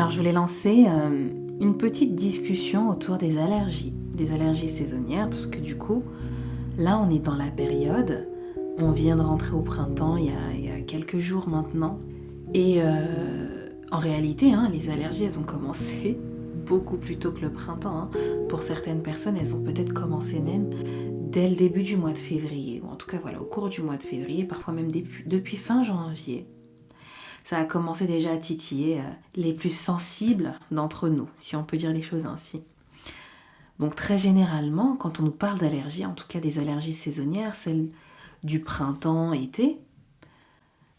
Alors, je voulais lancer une petite discussion autour des allergies saisonnières, parce que du coup, là, on est dans la période, on vient de rentrer au printemps il y a quelques jours maintenant, et en réalité, les allergies, elles ont commencé beaucoup plus tôt que le printemps. Pour certaines personnes, elles ont peut-être commencé même dès le début du mois de février, ou en tout cas, voilà, au cours du mois de février, parfois même depuis fin janvier. Ça a commencé déjà à titiller les plus sensibles d'entre nous, si on peut dire les choses ainsi. Donc très généralement, quand on nous parle d'allergies, en tout cas des allergies saisonnières, celles du printemps, été,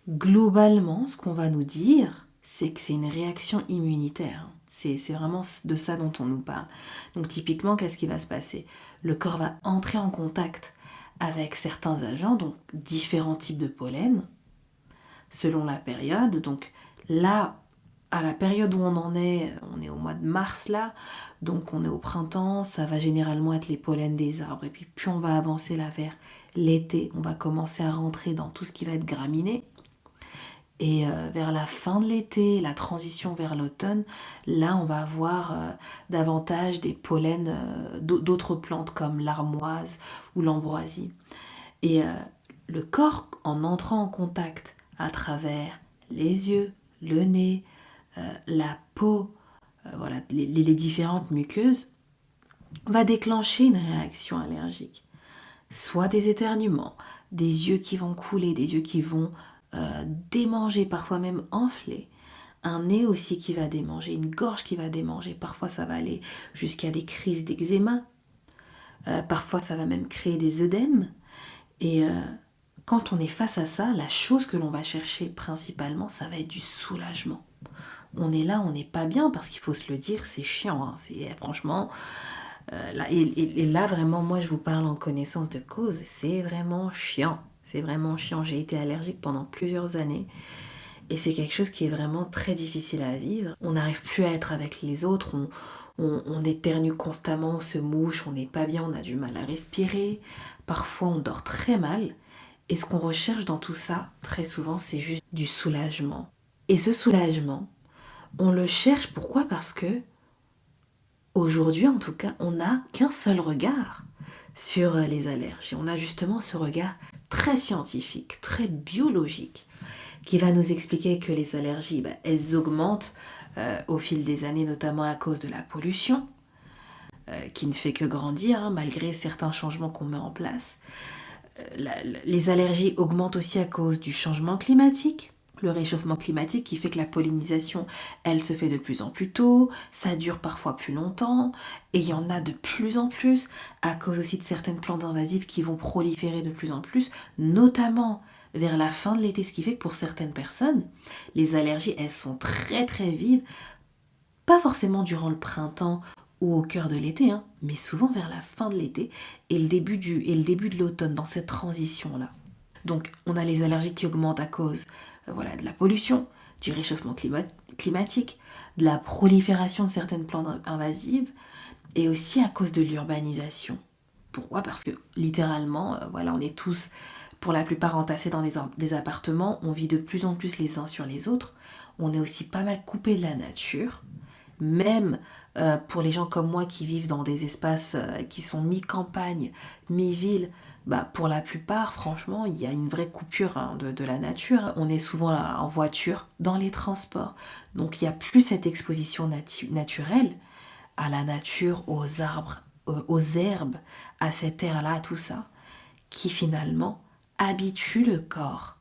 globalement, ce qu'on va nous dire, c'est que c'est une réaction immunitaire. C'est vraiment de ça dont on nous parle. Donc typiquement, qu'est-ce qui va se passer ? Le corps va entrer en contact avec certains agents, donc différents types de pollen, selon la période. Donc là, à la période où on est au mois de mars là, donc on est au printemps, ça va généralement être les pollens des arbres. Et puis plus on va avancer là vers l'été, on va commencer à rentrer dans tout ce qui va être graminées. Et vers la fin de l'été, la transition vers l'automne, là on va avoir davantage des pollens d'autres plantes comme l'armoise ou l'ambroisie. Et le corps, en entrant en contact à travers les yeux, le nez, la peau, voilà, les différentes muqueuses, va déclencher une réaction allergique. Soit des éternuements, des yeux qui vont couler, des yeux qui vont démanger, parfois même enfler, un nez aussi qui va démanger, une gorge qui va démanger, parfois ça va aller jusqu'à des crises d'eczéma, parfois ça va même créer des œdèmes. Et quand on est face à ça, la chose que l'on va chercher principalement, ça va être du soulagement. On est là, on n'est pas bien, parce qu'il faut se le dire, c'est chiant. C'est franchement... là, et là, vraiment, moi, je vous parle en connaissance de cause. C'est vraiment chiant. C'est vraiment chiant. J'ai été allergique pendant plusieurs années. Et c'est quelque chose qui est vraiment très difficile à vivre. On n'arrive plus à être avec les autres. On éternue constamment, on se mouche, on n'est pas bien, on a du mal à respirer. Parfois, on dort très mal. Et ce qu'on recherche dans tout ça, très souvent, c'est juste du soulagement. Et ce soulagement, on le cherche, pourquoi ? Parce que aujourd'hui, en tout cas, on n'a qu'un seul regard sur les allergies. On a justement ce regard très scientifique, très biologique, qui va nous expliquer que les allergies, elles augmentent au fil des années, notamment à cause de la pollution, qui ne fait que grandir, malgré certains changements qu'on met en place. Les allergies augmentent aussi à cause du changement climatique, le réchauffement climatique qui fait que la pollinisation, elle se fait de plus en plus tôt, ça dure parfois plus longtemps, et il y en a de plus en plus, à cause aussi de certaines plantes invasives qui vont proliférer de plus en plus, notamment vers la fin de l'été, ce qui fait que pour certaines personnes, les allergies, elles sont très très vives, pas forcément durant le printemps ou au cœur de l'été, mais souvent vers la fin de l'été et le début de l'automne, dans cette transition-là. Donc on a les allergies qui augmentent à cause de la pollution, du réchauffement climatique, de la prolifération de certaines plantes invasives et aussi à cause de l'urbanisation. Pourquoi ? Parce que littéralement, on est tous pour la plupart entassés dans des appartements, on vit de plus en plus les uns sur les autres, on est aussi pas mal coupé de la nature, même pour les gens comme moi qui vivent dans des espaces qui sont mi-campagne, mi-ville, pour la plupart, franchement, il y a une vraie coupure de la nature. On est souvent là, en voiture, dans les transports. Donc il n'y a plus cette exposition naturelle à la nature, aux arbres, aux herbes, à cet air-là, à tout ça, qui finalement habitue le corps,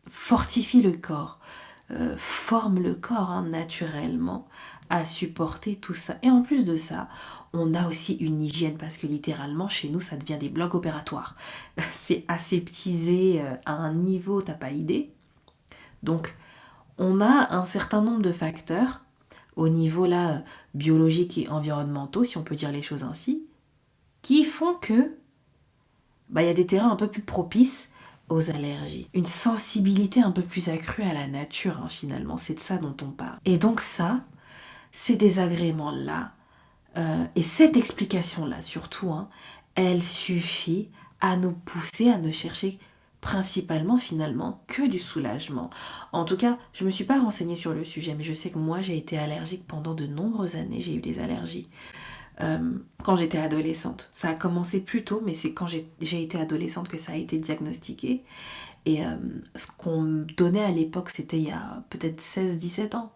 fortifie le corps, forme le corps naturellement à supporter tout ça. Et en plus de ça, on a aussi une hygiène, parce que littéralement, chez nous, ça devient des blocs opératoires. C'est aseptisé à un niveau, t'as pas idée. Donc, on a un certain nombre de facteurs au niveau là biologiques et environnementaux, si on peut dire les choses ainsi, qui font que il y a des terrains un peu plus propices aux allergies. Une sensibilité un peu plus accrue à la nature, finalement. C'est de ça dont on parle. Et donc ça, ces désagréments-là, et cette explication-là surtout, elle suffit à nous pousser à ne chercher principalement finalement que du soulagement. En tout cas, je ne me suis pas renseignée sur le sujet, mais je sais que moi j'ai été allergique pendant de nombreuses années, j'ai eu des allergies quand j'étais adolescente. Ça a commencé plus tôt, mais c'est quand j'ai été adolescente que ça a été diagnostiqué. Et ce qu'on me donnait à l'époque, c'était il y a peut-être 16-17 ans.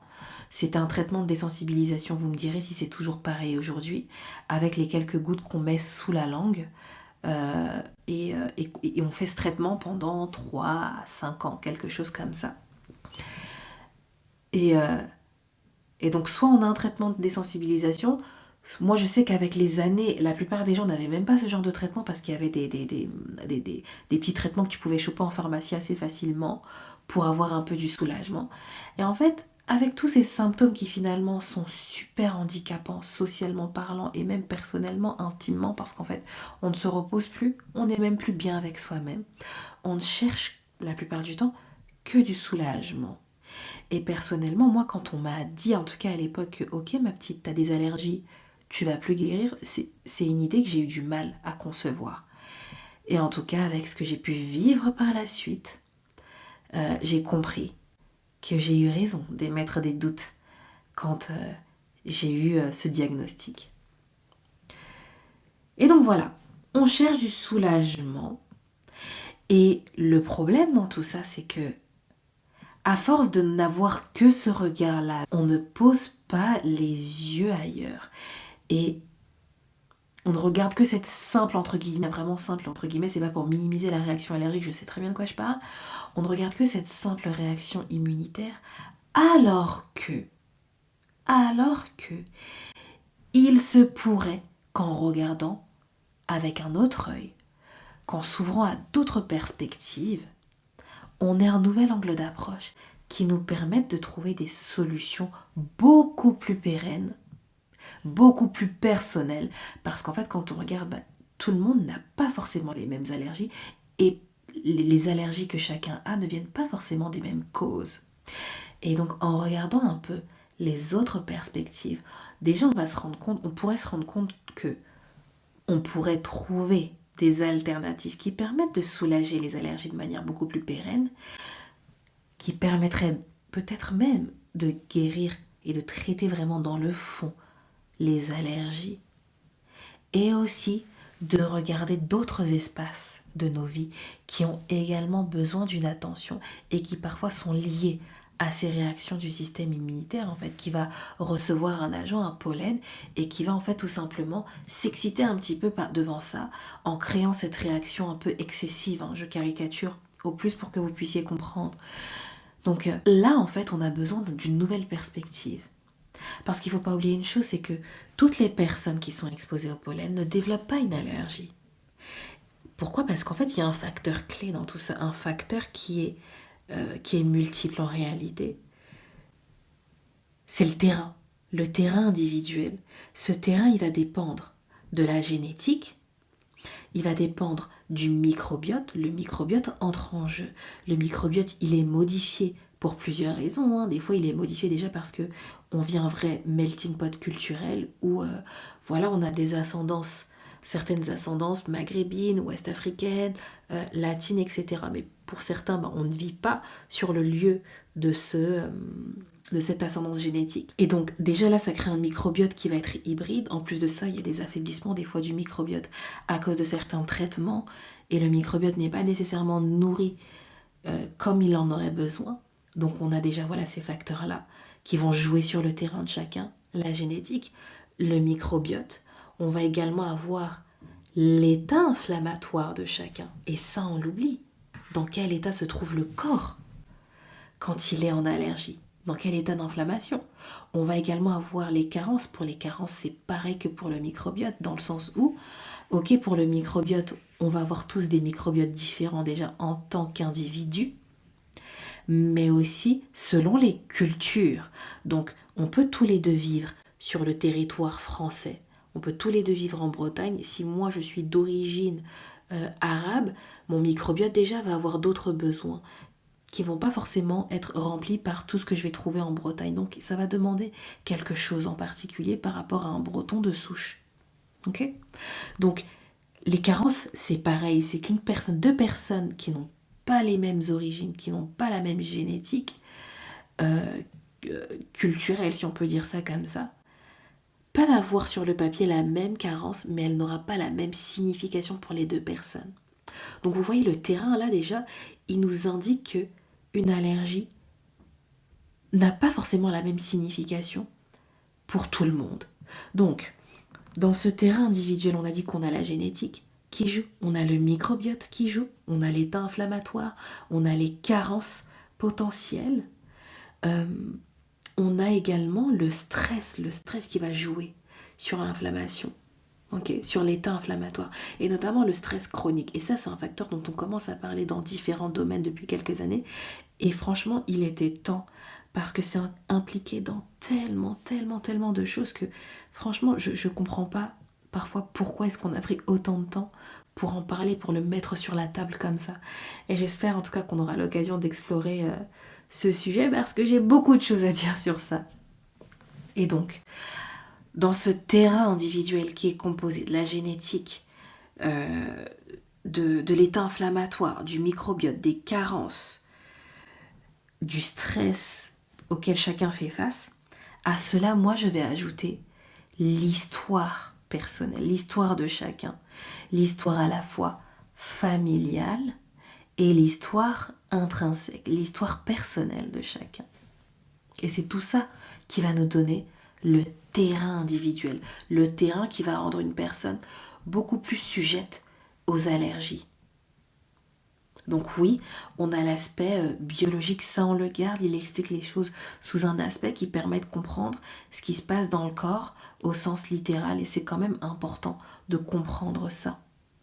C'était un traitement de désensibilisation, vous me direz si c'est toujours pareil aujourd'hui, avec les quelques gouttes qu'on met sous la langue. Et on fait ce traitement pendant 3 à 5 ans, quelque chose comme ça. Et, euh, et donc, soit on a un traitement de désensibilisation. Moi, je sais qu'avec les années, la plupart des gens n'avaient même pas ce genre de traitement parce qu'il y avait des petits traitements que tu pouvais choper en pharmacie assez facilement pour avoir un peu du soulagement. Et en fait, avec tous ces symptômes qui finalement sont super handicapants, socialement parlant et même personnellement, intimement, parce qu'en fait, on ne se repose plus, on n'est même plus bien avec soi-même. On ne cherche la plupart du temps que du soulagement. Et personnellement, moi, quand on m'a dit, en tout cas à l'époque, ok, ma petite, t'as des allergies, tu vas plus guérir, c'est une idée que j'ai eu du mal à concevoir. Et en tout cas, avec ce que j'ai pu vivre par la suite, j'ai compris que j'ai eu raison d'émettre des doutes quand j'ai eu ce diagnostic. Et donc voilà, on cherche du soulagement. Et le problème dans tout ça, c'est que à force de n'avoir que ce regard-là, on ne pose pas les yeux ailleurs. Et on ne regarde que cette simple, entre guillemets, vraiment simple, entre guillemets, c'est pas pour minimiser la réaction allergique, je sais très bien de quoi je parle. On ne regarde que cette simple réaction immunitaire, alors que, il se pourrait qu'en regardant avec un autre œil, qu'en s'ouvrant à d'autres perspectives, on ait un nouvel angle d'approche qui nous permette de trouver des solutions beaucoup plus pérennes, beaucoup plus personnelles, parce qu'en fait quand on regarde, tout le monde n'a pas forcément les mêmes allergies, et les allergies que chacun a ne viennent pas forcément des mêmes causes. Et donc en regardant un peu les autres perspectives, déjà on pourrait se rendre compte que on pourrait trouver des alternatives qui permettent de soulager les allergies de manière beaucoup plus pérenne, qui permettraient peut-être même de guérir et de traiter vraiment dans le fond les allergies. Et aussi de regarder d'autres espaces de nos vies qui ont également besoin d'une attention et qui parfois sont liés à ces réactions du système immunitaire, en fait, qui va recevoir un agent, un pollen, et qui va en fait tout simplement s'exciter un petit peu devant ça, en créant cette réaction un peu excessive, je caricature au plus pour que vous puissiez comprendre. Donc là, en fait, on a besoin d'une nouvelle perspective. Parce qu'il ne faut pas oublier une chose, c'est que toutes les personnes qui sont exposées au pollen ne développent pas une allergie. Pourquoi ? Parce qu'en fait, il y a un facteur clé dans tout ça, un facteur qui est multiple en réalité. C'est le terrain individuel. Ce terrain, il va dépendre de la génétique, il va dépendre du microbiote. Le microbiote entre en jeu. Le microbiote, il est modifié pour plusieurs raisons. Des fois, il est modifié déjà parce que on vit un vrai melting pot culturel où on a des ascendances, certaines ascendances maghrébines, ouest-africaines, latines, etc. Mais pour certains, on ne vit pas sur le lieu de cette ascendance génétique. Et donc déjà là, ça crée un microbiote qui va être hybride. En plus de ça, il y a des affaiblissements des fois du microbiote à cause de certains traitements. Et le microbiote n'est pas nécessairement nourri comme il en aurait besoin. Donc on a déjà ces facteurs-là qui vont jouer sur le terrain de chacun. La génétique, le microbiote. On va également avoir l'état inflammatoire de chacun. Et ça, on l'oublie. Dans quel état se trouve le corps quand il est en allergie ? Dans quel état d'inflammation ? On va également avoir les carences. Pour les carences, c'est pareil que pour le microbiote, dans le sens où, ok, pour le microbiote, on va avoir tous des microbiotes différents déjà en tant qu'individus, mais aussi selon les cultures. Donc, on peut tous les deux vivre sur le territoire français. On peut tous les deux vivre en Bretagne. Si moi, je suis d'origine arabe, mon microbiote déjà va avoir d'autres besoins qui ne vont pas forcément être remplis par tout ce que je vais trouver en Bretagne. Donc ça va demander quelque chose en particulier par rapport à un breton de souche. Ok ? Donc les carences, c'est pareil, c'est deux personnes qui n'ont pas les mêmes origines, qui n'ont pas la même génétique culturelle, si on peut dire ça comme ça, peuvent avoir sur le papier la même carence, mais elle n'aura pas la même signification pour les deux personnes. Donc vous voyez, le terrain là déjà, il nous indique que une allergie n'a pas forcément la même signification pour tout le monde. Donc, dans ce terrain individuel, on a dit qu'on a la génétique qui joue, on a le microbiote qui joue, on a l'état inflammatoire, on a les carences potentielles, on a également le stress qui va jouer sur l'inflammation, sur l'état inflammatoire, et notamment le stress chronique. Et ça, c'est un facteur dont on commence à parler dans différents domaines depuis quelques années, et franchement, il était temps, parce que c'est impliqué dans tellement de choses que franchement, je ne comprends pas parfois pourquoi est-ce qu'on a pris autant de temps pour en parler, pour le mettre sur la table comme ça. Et j'espère en tout cas qu'on aura l'occasion d'explorer ce sujet, parce que j'ai beaucoup de choses à dire sur ça. Et donc, dans ce terrain individuel qui est composé de la génétique, de l'état inflammatoire, du microbiote, des carences, du stress auquel chacun fait face, à cela, moi, je vais ajouter l'histoire personnelle, l'histoire de chacun, l'histoire à la fois familiale et l'histoire intrinsèque, l'histoire personnelle de chacun. Et c'est tout ça qui va nous donner le terrain individuel, le terrain qui va rendre une personne beaucoup plus sujette aux allergies. Donc oui, on a l'aspect biologique, ça on le garde, il explique les choses sous un aspect qui permet de comprendre ce qui se passe dans le corps au sens littéral, et c'est quand même important de comprendre ça.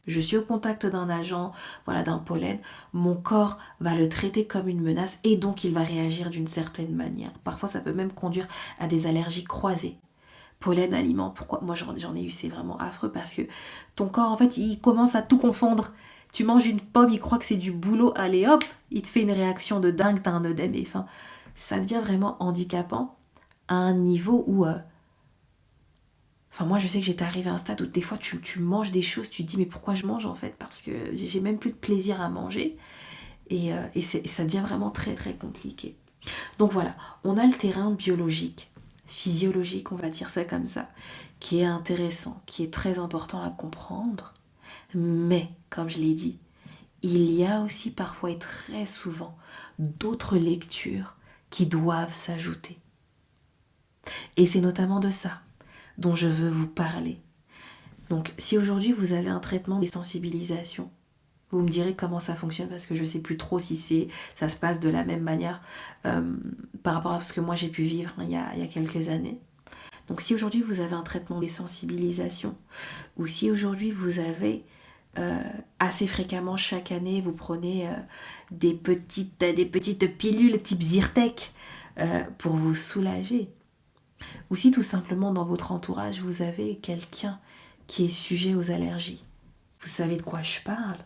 Je suis au contact d'un agent, d'un pollen, mon corps va le traiter comme une menace et donc il va réagir d'une certaine manière. Parfois ça peut même conduire à des allergies croisées. Pollen, aliment, pourquoi? Moi j'en ai eu, c'est vraiment affreux parce que ton corps en fait il commence à tout confondre. Tu manges une pomme, il croit que c'est du boulot, allez hop, il te fait une réaction de dingue, t'as un œdème, et ça devient vraiment handicapant à un niveau où... moi je sais que j'étais arrivée à un stade où des fois tu manges des choses, tu te dis mais pourquoi je mange en fait? Parce que j'ai même plus de plaisir à manger, et ça devient vraiment très très compliqué. Donc voilà, on a le terrain biologique, physiologique, on va dire ça comme ça, qui est intéressant, qui est très important à comprendre. Mais, comme je l'ai dit, il y a aussi parfois et très souvent d'autres lectures qui doivent s'ajouter. Et c'est notamment de ça dont je veux vous parler. Donc, si aujourd'hui vous avez un traitement des sensibilisations, vous me direz comment ça fonctionne, parce que je ne sais plus trop si ça se passe de la même manière par rapport à ce que moi j'ai pu vivre il y a quelques années. Donc si aujourd'hui vous avez un traitement des sensibilisations, ou si aujourd'hui vous avez assez fréquemment chaque année, vous prenez des petites pilules type Zyrtec pour vous soulager, ou si tout simplement dans votre entourage vous avez quelqu'un qui est sujet aux allergies, vous savez de quoi je parle.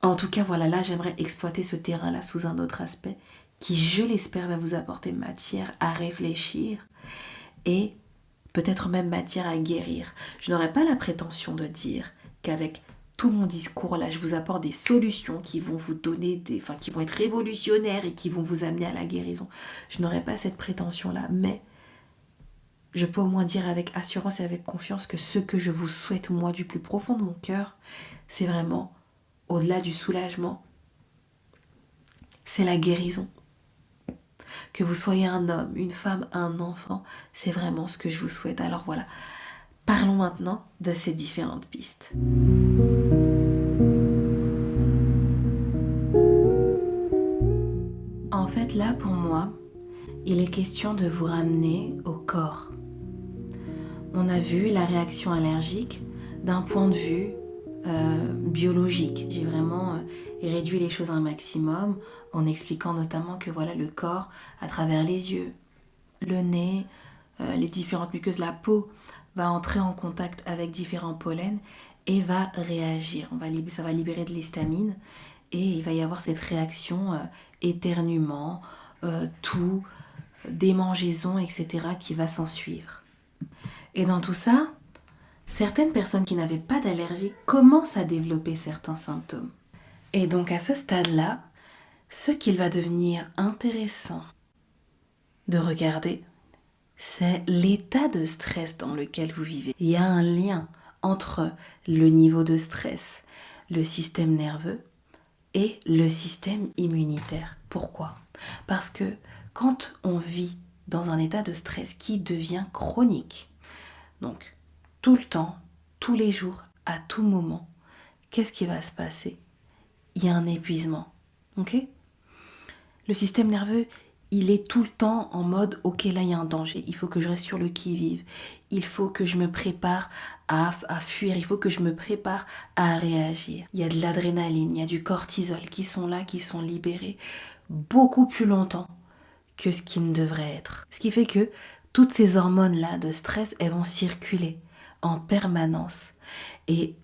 En tout cas, là j'aimerais exploiter ce terrain-là sous un autre aspect qui, je l'espère, va vous apporter matière à réfléchir et peut-être même matière à guérir. Je n'aurai pas la prétention de dire qu'avec tout mon discours là, je vous apporte des solutions qui vont vous donner qui vont être révolutionnaires et qui vont vous amener à la guérison. Je n'aurai pas cette prétention là, mais je peux au moins dire avec assurance et avec confiance que ce que je vous souhaite moi du plus profond de mon cœur, c'est vraiment, au-delà du soulagement, c'est la guérison. Que vous soyez un homme, une femme, un enfant, c'est vraiment ce que je vous souhaite. Alors voilà, parlons maintenant de ces différentes pistes. En fait, là, pour moi, il est question de vous ramener au corps. On a vu la réaction allergique d'un point de vue biologique. J'ai vraiment réduit les choses à un maximum en expliquant notamment que le corps, à travers les yeux, le nez, les différentes muqueuses, la peau, va entrer en contact avec différents pollens et va réagir. Ça va libérer de l'histamine et il va y avoir cette réaction éternuement, toux, démangeaison, etc. qui va s'en suivre. Et dans tout ça, certaines personnes qui n'avaient pas d'allergie commencent à développer certains symptômes. Et donc à ce stade-là, ce qu'il va devenir intéressant de regarder, c'est l'état de stress dans lequel vous vivez. Il y a un lien entre le niveau de stress, le système nerveux et le système immunitaire. Pourquoi? Parce que quand on vit dans un état de stress qui devient chronique, donc tout le temps, tous les jours, à tout moment, qu'est-ce qui va se passer? Il y a un épuisement. Ok? Le système nerveux, il est tout le temps en mode ok, là il y a un danger, il faut que je reste sur le qui-vive, il faut que je me prépare à fuir, il faut que je me prépare à réagir. Il y a de l'adrénaline, il y a du cortisol qui sont là, qui sont libérés beaucoup plus longtemps que ce qui ne devrait être. Ce qui fait que toutes ces hormones-là de stress, elles vont circuler en permanence. Et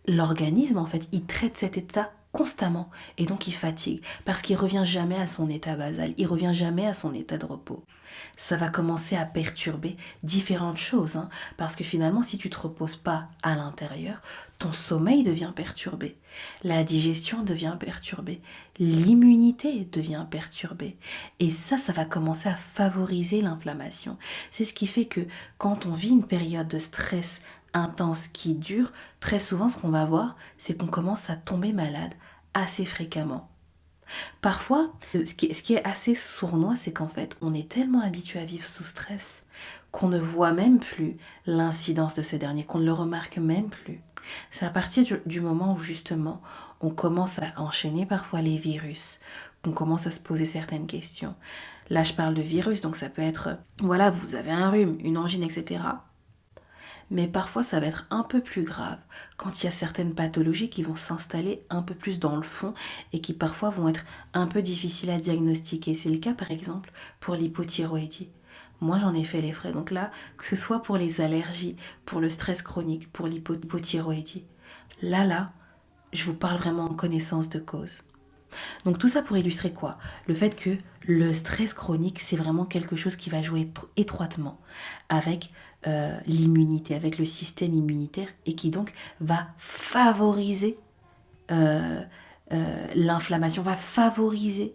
l'organisme, en fait, il traite cet état constamment et donc il fatigue parce qu'il revient jamais à son état basal, il revient jamais à son état de repos. Ça va commencer à perturber différentes choses, hein, parce que finalement, si tu te reposes pas à l'intérieur, ton sommeil devient perturbé, la digestion devient perturbée, l'immunité devient perturbée, et ça va commencer à favoriser l'inflammation. C'est ce qui fait que quand on vit une période de stress intense qui dure, très souvent ce qu'on va voir, c'est qu'on commence à tomber malade assez fréquemment. Parfois, ce qui est assez sournois, c'est qu'en fait, on est tellement habitué à vivre sous stress qu'on ne voit même plus l'incidence de ce dernier, qu'on ne le remarque même plus. C'est à partir du moment où justement on commence à enchaîner parfois les virus, qu'on commence à se poser certaines questions. Là, je parle de virus, donc ça peut être, voilà, vous avez un rhume, une angine, etc. Mais parfois, ça va être un peu plus grave quand il y a certaines pathologies qui vont s'installer un peu plus dans le fond et qui parfois vont être un peu difficiles à diagnostiquer. C'est le cas par exemple pour l'hypothyroïdie. Moi, j'en ai fait les frais. Donc là, que ce soit pour les allergies, pour le stress chronique, pour l'hypothyroïdie, là, je vous parle vraiment en connaissance de cause. Donc tout ça pour illustrer quoi? Le fait que le stress chronique, c'est vraiment quelque chose qui va jouer étroitement avec l'immunité, avec le système immunitaire et qui donc va favoriser euh, l'inflammation, va favoriser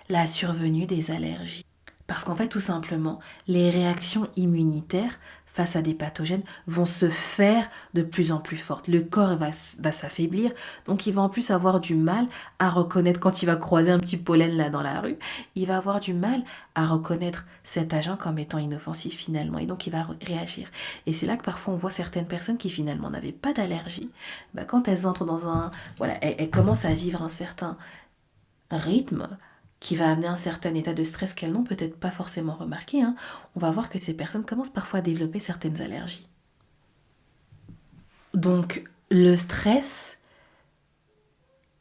la survenue des allergies. Parce qu'en fait, tout simplement, les réactions immunitaires face à des pathogènes vont se faire de plus en plus fortes. Le corps va s'affaiblir, donc il va en plus avoir du mal à reconnaître, quand il va croiser un petit pollen là dans la rue, il va avoir du mal à reconnaître cet agent comme étant inoffensif finalement, et donc il va réagir. Et c'est là que parfois on voit certaines personnes qui finalement n'avaient pas d'allergie, quand elles entrent dans un... Voilà, elles commencent à vivre un certain rythme qui va amener un certain état de stress qu'elles n'ont peut-être pas forcément remarqué, hein, on va voir que ces personnes commencent parfois à développer certaines allergies. Donc le stress,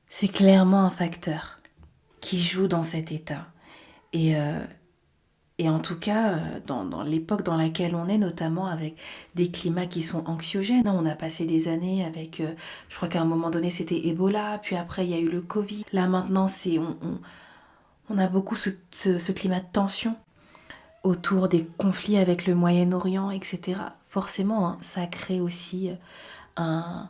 c'est clairement un facteur qui joue dans cet état. Et en tout cas, dans l'époque dans laquelle on est, notamment avec des climats qui sont anxiogènes, hein, on a passé des années avec, je crois qu'à un moment donné c'était Ebola, puis après il y a eu le Covid. Là maintenant, on a beaucoup ce climat de tension autour des conflits avec le Moyen-Orient, etc. Forcément, hein, ça crée aussi un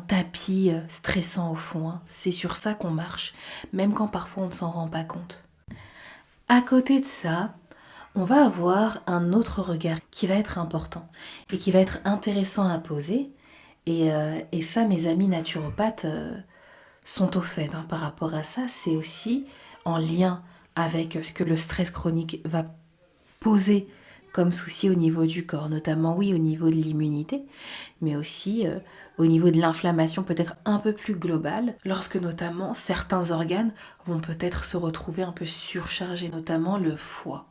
tapis stressant au fond, hein. C'est sur ça qu'on marche, même quand parfois on ne s'en rend pas compte. À côté de ça, on va avoir un autre regard qui va être important et qui va être intéressant à poser. Et ça, mes amis naturopathes sont au fait, hein, par rapport à ça. C'est aussi en lien avec ce que le stress chronique va poser comme souci au niveau du corps, notamment oui au niveau de l'immunité, mais aussi au niveau de l'inflammation peut-être un peu plus globale, lorsque notamment certains organes vont peut-être se retrouver un peu surchargés, notamment le foie.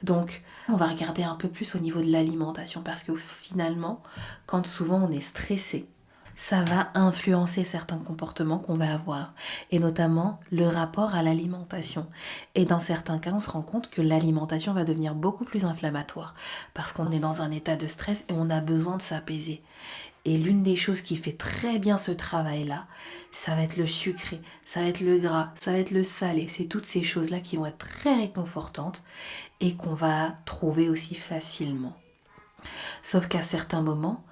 Donc, on va regarder un peu plus au niveau de l'alimentation parce que finalement, quand souvent on est stressé, ça va influencer certains comportements qu'on va avoir et notamment le rapport à l'alimentation. Et dans certains cas, on se rend compte que l'alimentation va devenir beaucoup plus inflammatoire parce qu'on est dans un état de stress et on a besoin de s'apaiser. Et l'une des choses qui fait très bien ce travail-là, ça va être le sucré, ça va être le gras, ça va être le salé. C'est toutes ces choses-là qui vont être très réconfortantes et qu'on va trouver aussi facilement. Sauf qu'à certains moments,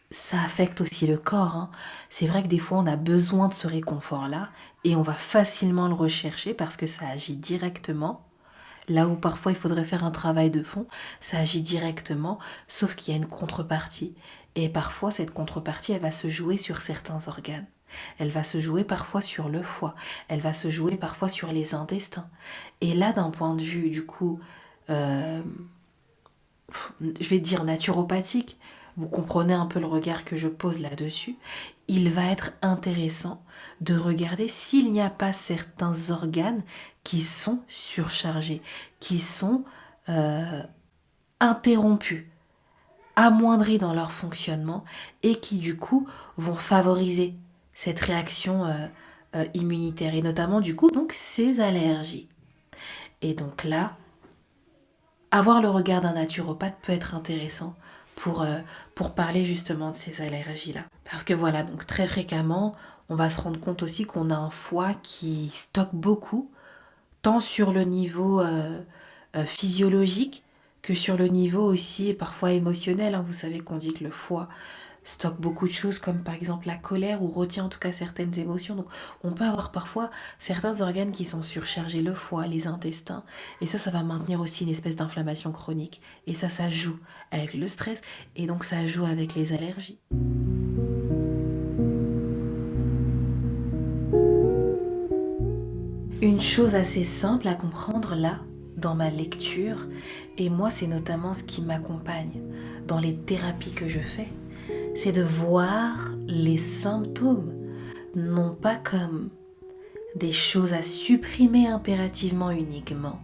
ça affecte aussi le corps, hein. C'est vrai que des fois, on a besoin de ce réconfort-là et on va facilement le rechercher parce que ça agit directement. Là où parfois il faudrait faire un travail de fond, ça agit directement, sauf qu'il y a une contrepartie. Et parfois, cette contrepartie, elle va se jouer sur certains organes. Elle va se jouer parfois sur le foie. Elle va se jouer parfois sur les intestins. Et là, d'un point de vue, du coup, euh, je vais dire naturopathique, vous comprenez un peu le regard que je pose là-dessus, il va être intéressant de regarder s'il n'y a pas certains organes qui sont surchargés, qui sont euh, interrompus, amoindris dans leur fonctionnement et qui du coup vont favoriser cette réaction immunitaire et notamment du coup donc ces allergies. Et donc là, avoir le regard d'un naturopathe peut être intéressant pour parler justement de ces allergies-là. Parce que voilà, donc très fréquemment, on va se rendre compte aussi qu'on a un foie qui stocke beaucoup, tant sur le niveau physiologique que sur le niveau aussi parfois émotionnel, hein. Vous savez qu'on dit que le foie stocke beaucoup de choses comme par exemple la colère ou retient en tout cas certaines émotions. Donc on peut avoir parfois certains organes qui sont surchargés, le foie, les intestins. Et ça va maintenir aussi une espèce d'inflammation chronique. Et ça joue avec le stress et donc ça joue avec les allergies. Une chose assez simple à comprendre là, dans ma lecture, et moi c'est notamment ce qui m'accompagne dans les thérapies que je fais, c'est de voir les symptômes, non pas comme des choses à supprimer impérativement uniquement,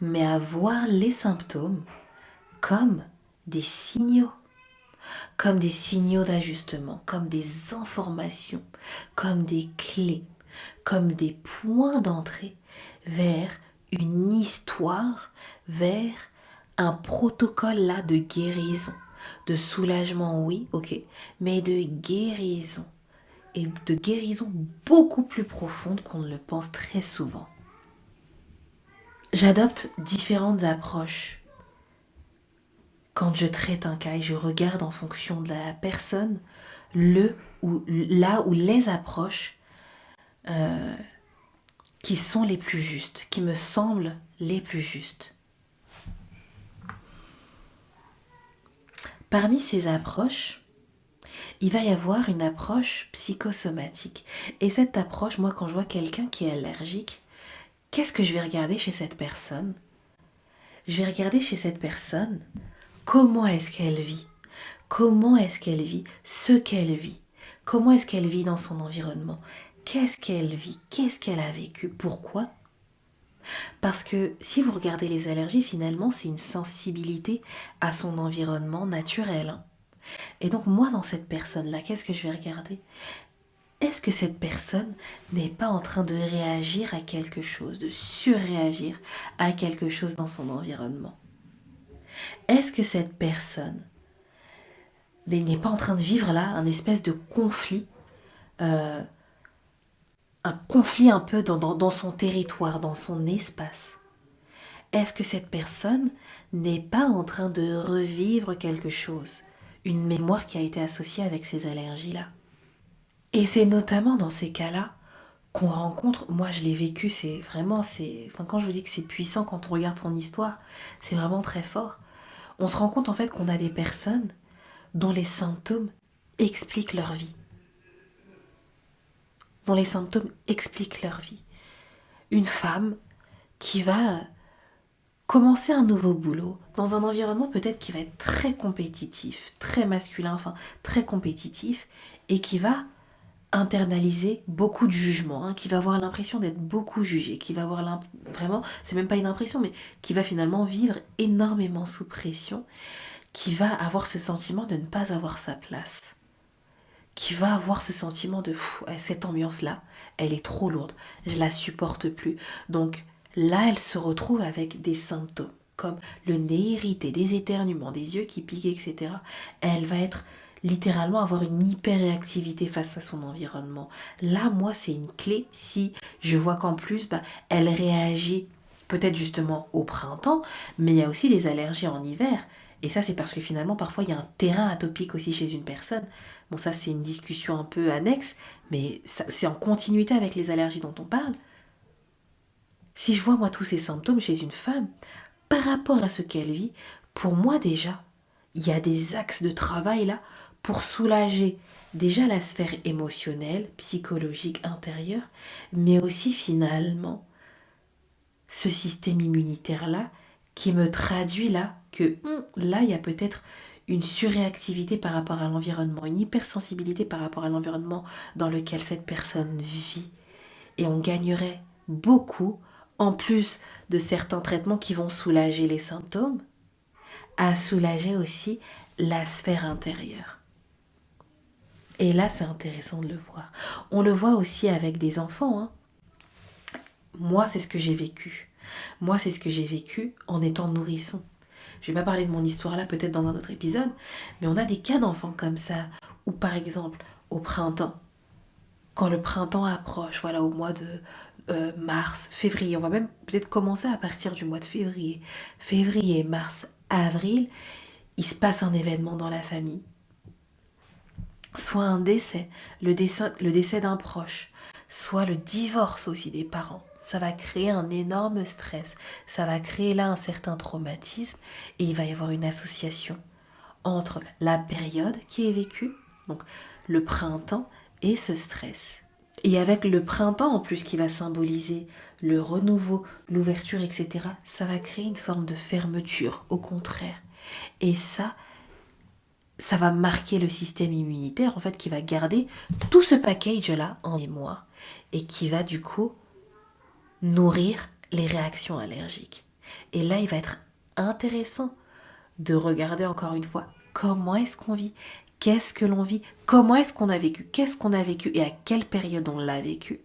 mais à voir les symptômes comme des signaux, comme des signaux d'ajustement, comme des informations, comme des clés, comme des points d'entrée vers une histoire, vers un protocole là de guérison, de soulagement, oui, ok, mais de guérison et de guérison beaucoup plus profonde qu'on ne le pense très souvent. J'adopte différentes approches quand je traite un cas et je regarde en fonction de la personne là où les approches euh, qui sont les plus justes, qui me semblent les plus justes. Parmi ces approches, il va y avoir une approche psychosomatique. Et cette approche, moi, quand je vois quelqu'un qui est allergique, qu'est-ce que je vais regarder chez cette personne? Je vais regarder chez cette personne comment est-ce qu'elle vit, comment est-ce qu'elle vit ce qu'elle vit, comment est-ce qu'elle vit dans son environnement, qu'est-ce qu'elle vit, qu'est-ce qu'elle a vécu, pourquoi? Parce que si vous regardez les allergies, finalement, c'est une sensibilité à son environnement naturel. Et donc moi, dans cette personne-là, qu'est-ce que je vais regarder? Est-ce que cette personne n'est pas en train de réagir à quelque chose, de surréagir à quelque chose dans son environnement? Est-ce que cette personne n'est pas en train de vivre là un espèce de conflit, euh, un conflit un peu dans son territoire, dans son espace? Est-ce que cette personne n'est pas en train de revivre quelque chose, une mémoire qui a été associée avec ces allergies-là? Et c'est notamment dans ces cas-là qu'on rencontre, moi je l'ai vécu, c'est vraiment, enfin, quand je vous dis que c'est puissant quand on regarde son histoire, c'est vraiment très fort. On se rend compte en fait qu'on a des personnes dont les symptômes expliquent leur vie. Dont les symptômes expliquent leur vie. Une femme qui va commencer un nouveau boulot dans un environnement peut-être qui va être très compétitif, très masculin, enfin très compétitif, et qui va internaliser beaucoup de jugement, hein, qui va avoir l'impression d'être beaucoup jugé, qui va avoir vraiment, c'est même pas une impression, mais qui va finalement vivre énormément sous pression, qui va avoir ce sentiment de ne pas avoir sa place, qui va avoir ce sentiment de cette ambiance-là, elle est trop lourde, je la supporte plus. Donc là, elle se retrouve avec des symptômes comme le nez irrité, des éternuements, des yeux qui piquent, etc. Elle va être littéralement avoir une hyperréactivité face à son environnement. Là, moi, c'est une clé si je vois qu'en plus, elle réagit peut-être justement au printemps, mais il y a aussi des allergies en hiver. Et ça, c'est parce que finalement, parfois, il y a un terrain atopique aussi chez une personne. Bon, ça, c'est une discussion un peu annexe, mais c'est en continuité avec les allergies dont on parle. Si je vois, moi, tous ces symptômes chez une femme, par rapport à ce qu'elle vit, pour moi, déjà, il y a des axes de travail là pour soulager déjà la sphère émotionnelle, psychologique, intérieure, mais aussi finalement ce système immunitaire-là qui me traduit là que là, il y a peut-être une surréactivité par rapport à l'environnement, une hypersensibilité par rapport à l'environnement dans lequel cette personne vit. Et on gagnerait beaucoup, en plus de certains traitements qui vont soulager les symptômes, à soulager aussi la sphère intérieure. Et là, c'est intéressant de le voir. On le voit aussi avec des enfants, hein. Moi, c'est ce que j'ai vécu. Moi, c'est ce que j'ai vécu en étant nourrisson. Je vais pas parler de mon histoire là, peut-être dans un autre épisode, mais on a des cas d'enfants comme ça, où par exemple, au printemps, quand le printemps approche, voilà, au mois de mars, février, on va même peut-être commencer à partir du mois de février. Février, mars, avril, il se passe un événement dans la famille. Soit un décès, le décès d'un proche, soit le divorce aussi des parents. Ça va créer un énorme stress, ça va créer là un certain traumatisme et il va y avoir une association entre la période qui est vécue, donc le printemps, et ce stress. Et avec le printemps en plus qui va symboliser le renouveau, l'ouverture, etc., ça va créer une forme de fermeture, au contraire. Et ça va marquer le système immunitaire, en fait, qui va garder tout ce package-là en mémoire et qui va du coup nourrir les réactions allergiques. Et là, il va être intéressant de regarder encore une fois comment est-ce qu'on vit, qu'est-ce que l'on vit, comment est-ce qu'on a vécu, qu'est-ce qu'on a vécu et à quelle période on l'a vécu,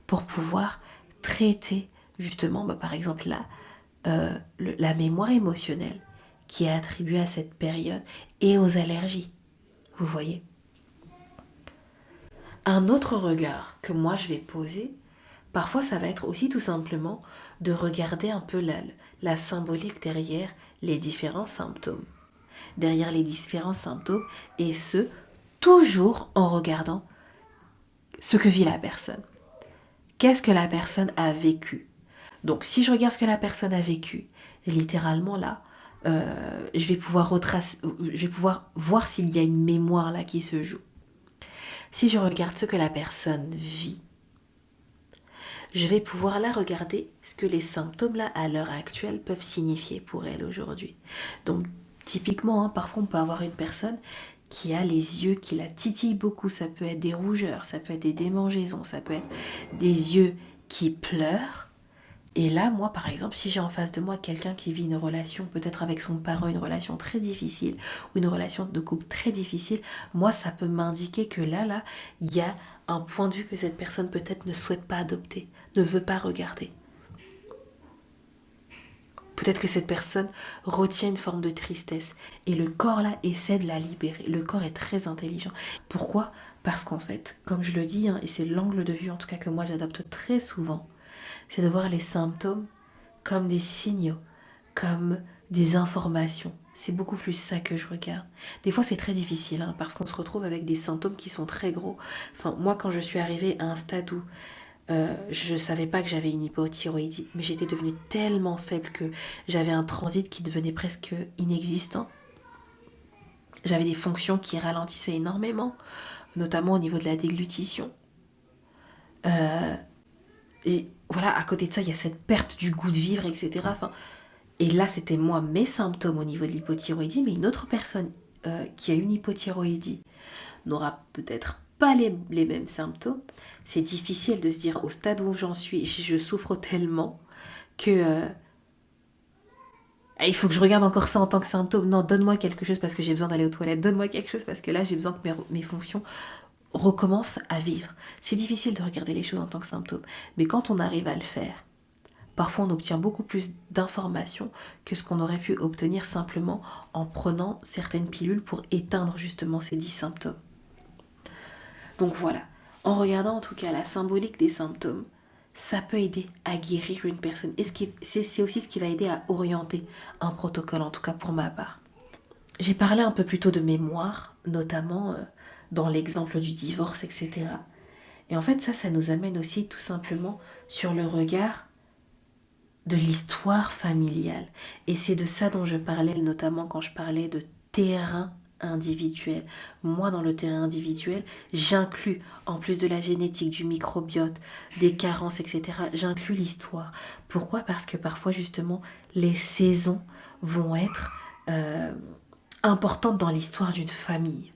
pour pouvoir traiter justement, par exemple là, la mémoire émotionnelle qui est attribuée à cette période et aux allergies. Vous voyez ? Un autre regard que moi je vais poser, parfois ça va être aussi tout simplement de regarder un peu la symbolique derrière les différents symptômes. Derrière les différents symptômes, et ce, toujours en regardant ce que vit la personne. Qu'est-ce que la personne a vécu ? Donc si je regarde ce que la personne a vécu, littéralement là, je vais pouvoir voir s'il y a une mémoire là qui se joue. Si je regarde ce que la personne vit, je vais pouvoir là regarder ce que les symptômes là à l'heure actuelle peuvent signifier pour elle aujourd'hui. Donc typiquement, hein, parfois on peut avoir une personne qui a les yeux qui la titillent beaucoup. Ça peut être des rougeurs, ça peut être des démangeaisons, ça peut être des yeux qui pleurent. Et là, moi, par exemple, si j'ai en face de moi quelqu'un qui vit une relation, peut-être avec son parent, une relation très difficile, ou une relation de couple très difficile, moi, ça peut m'indiquer que là, il y a un point de vue que cette personne peut-être ne souhaite pas adopter, ne veut pas regarder. Peut-être que cette personne retient une forme de tristesse et le corps là essaie de la libérer. Le corps est très intelligent. Pourquoi ? Parce qu'en fait, comme je le dis, hein, et c'est l'angle de vue en tout cas que moi j'adopte très souvent, c'est de voir les symptômes comme des signaux, comme des informations. C'est beaucoup plus ça que je regarde. Des fois c'est très difficile hein, parce qu'on se retrouve avec des symptômes qui sont très gros. Enfin, moi quand je suis arrivée à un stade où je savais pas que j'avais une hypothyroïdie, mais j'étais devenue tellement faible que j'avais un transit qui devenait presque inexistant. J'avais des fonctions qui ralentissaient énormément, notamment au niveau de la déglutition. Et voilà, à côté de ça, il y a cette perte du goût de vivre, etc. Enfin, et là, c'était moi, mes symptômes au niveau de l'hypothyroïdie, mais une autre personne qui a une hypothyroïdie n'aura peut-être pas les mêmes symptômes. C'est difficile de se dire au stade où j'en suis, je souffre tellement que il faut que je regarde encore ça en tant que symptôme. Non, donne-moi quelque chose parce que j'ai besoin d'aller aux toilettes. Donne-moi quelque chose parce que là, j'ai besoin que mes fonctions recommencent à vivre. C'est difficile de regarder les choses en tant que symptôme. Mais quand on arrive à le faire, parfois on obtient beaucoup plus d'informations que ce qu'on aurait pu obtenir simplement en prenant certaines pilules pour éteindre justement ces 10 symptômes. Donc voilà, en regardant en tout cas la symbolique des symptômes, ça peut aider à guérir une personne. Et c'est aussi ce qui va aider à orienter un protocole, en tout cas pour ma part. J'ai parlé un peu plus tôt de mémoire, notamment dans l'exemple du divorce, etc. Et en fait, ça nous amène aussi tout simplement sur le regard de l'histoire familiale. Et c'est de ça dont je parlais, notamment quand je parlais de terrain individuel. Moi, dans le terrain individuel, j'inclus, en plus de la génétique, du microbiote, des carences, etc., j'inclus l'histoire. Pourquoi? Parce que parfois, justement, les saisons vont être importantes dans l'histoire d'une famille.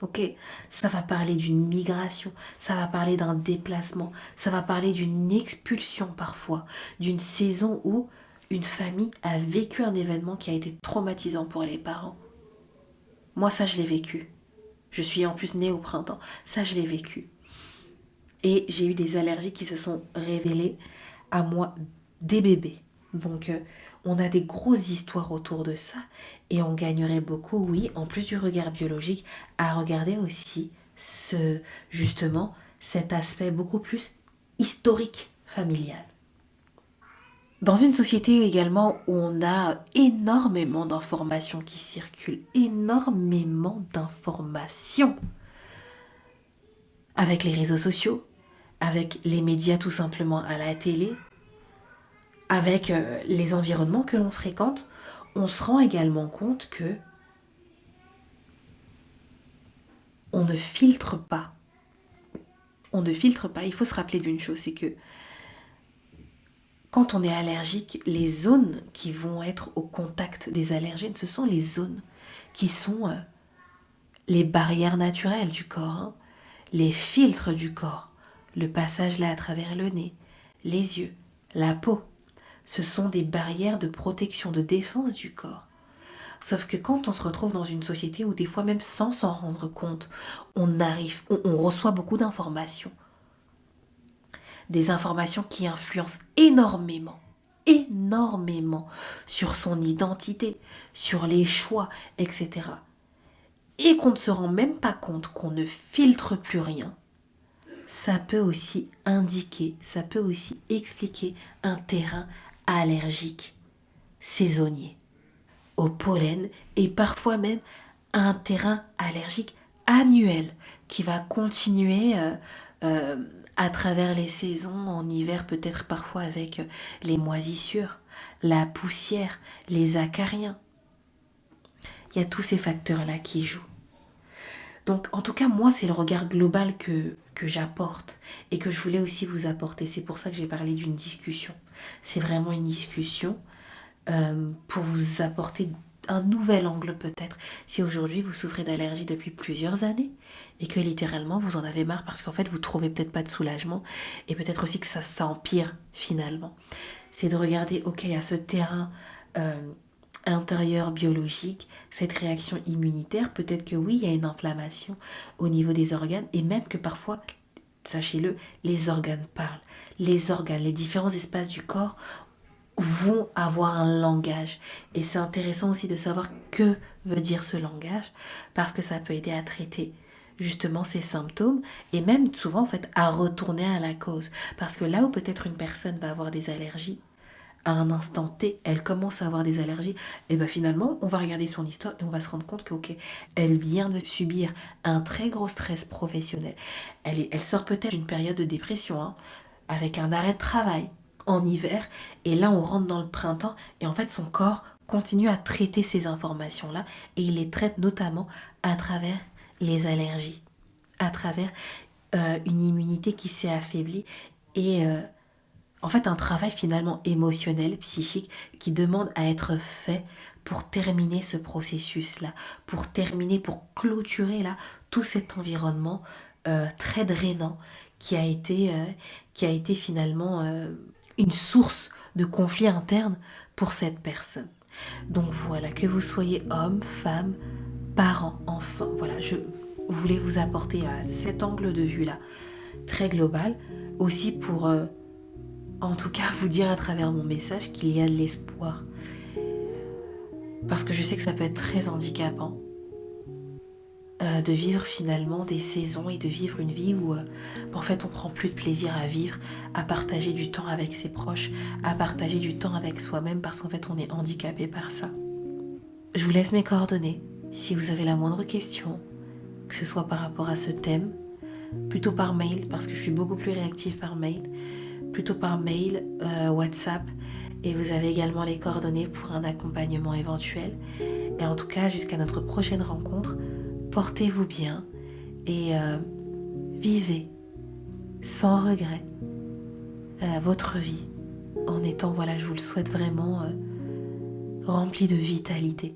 Ok, ça va parler d'une migration, ça va parler d'un déplacement, ça va parler d'une expulsion parfois, d'une saison où une famille a vécu un événement qui a été traumatisant pour les parents. Moi, ça, je l'ai vécu. Je suis en plus née au printemps. Ça, je l'ai vécu. Et j'ai eu des allergies qui se sont révélées à moi dès bébé. Donc, on a des grosses histoires autour de ça. Et on gagnerait beaucoup, oui, en plus du regard biologique, à regarder aussi justement cet aspect beaucoup plus historique familial. Dans une société également où on a énormément d'informations qui circulent, énormément d'informations, avec les réseaux sociaux, avec les médias tout simplement à la télé, avec les environnements que l'on fréquente, on se rend également compte que on ne filtre pas. On ne filtre pas. Il faut se rappeler d'une chose, c'est que quand on est allergique, les zones qui vont être au contact des allergènes, ce sont les zones qui sont les barrières naturelles du corps, hein, les filtres du corps, le passage là à travers le nez, les yeux, la peau. Ce sont des barrières de protection, de défense du corps. Sauf que quand on se retrouve dans une société où des fois même sans s'en rendre compte, on reçoit beaucoup d'informations. Des informations qui influencent énormément sur son identité, sur les choix, etc. Et qu'on ne se rend même pas compte qu'on ne filtre plus rien, ça peut aussi indiquer, ça peut aussi expliquer un terrain allergique, saisonnier, au pollen et parfois même un terrain allergique annuel qui va continuer à travers les saisons, en hiver peut-être parfois avec les moisissures, la poussière, les acariens. Il y a tous ces facteurs-là qui jouent. Donc en tout cas, moi, c'est le regard global que j'apporte et que je voulais aussi vous apporter. C'est pour ça que j'ai parlé d'une discussion. C'est vraiment une discussion pour vous apporter un nouvel angle peut-être. Si aujourd'hui vous souffrez d'allergie depuis plusieurs années et que littéralement vous en avez marre parce qu'en fait vous trouvez peut-être pas de soulagement et peut-être aussi que ça empire finalement. C'est de regarder, ok, à ce terrain intérieur biologique, cette réaction immunitaire, peut-être que oui, il y a une inflammation au niveau des organes et même que parfois, sachez-le, les organes parlent. Les organes, les différents espaces du corps vont avoir un langage. Et c'est intéressant aussi de savoir que veut dire ce langage, parce que ça peut aider à traiter justement ces symptômes et même souvent en fait à retourner à la cause. Parce que là où peut-être une personne va avoir des allergies, à un instant T, elle commence à avoir des allergies, et bien finalement, on va regarder son histoire et on va se rendre compte que, ok, elle vient de subir un très gros stress professionnel. Elle sort peut-être d'une période de dépression, hein, avec un arrêt de travail en hiver, et là on rentre dans le printemps, et en fait son corps continue à traiter ces informations-là, et il les traite notamment à travers les allergies, à travers une immunité qui s'est affaiblie, et en fait un travail finalement émotionnel, psychique, qui demande à être fait pour terminer ce processus-là, pour terminer, pour clôturer là tout cet environnement très drainant qui a été finalement une source de conflit interne pour cette personne. Donc voilà, que vous soyez homme, femme, parent, enfant, voilà, je voulais vous apporter cet angle de vue-là, très global, aussi pour en tout cas vous dire à travers mon message qu'il y a de l'espoir. Parce que je sais que ça peut être très handicapant de vivre finalement des saisons et de vivre une vie où en fait on prend plus de plaisir à vivre, à partager du temps avec ses proches, à partager du temps avec soi-même parce qu'en fait on est handicapé par ça. Je vous laisse mes coordonnées. Si vous avez la moindre question, que ce soit par rapport à ce thème, plutôt par mail, parce que je suis beaucoup plus réactive par mail, plutôt par mail, WhatsApp, et vous avez également les coordonnées pour un accompagnement éventuel. Et en tout cas, jusqu'à notre prochaine rencontre, portez-vous bien et vivez sans regret votre vie en étant, voilà, je vous le souhaite vraiment, rempli de vitalité.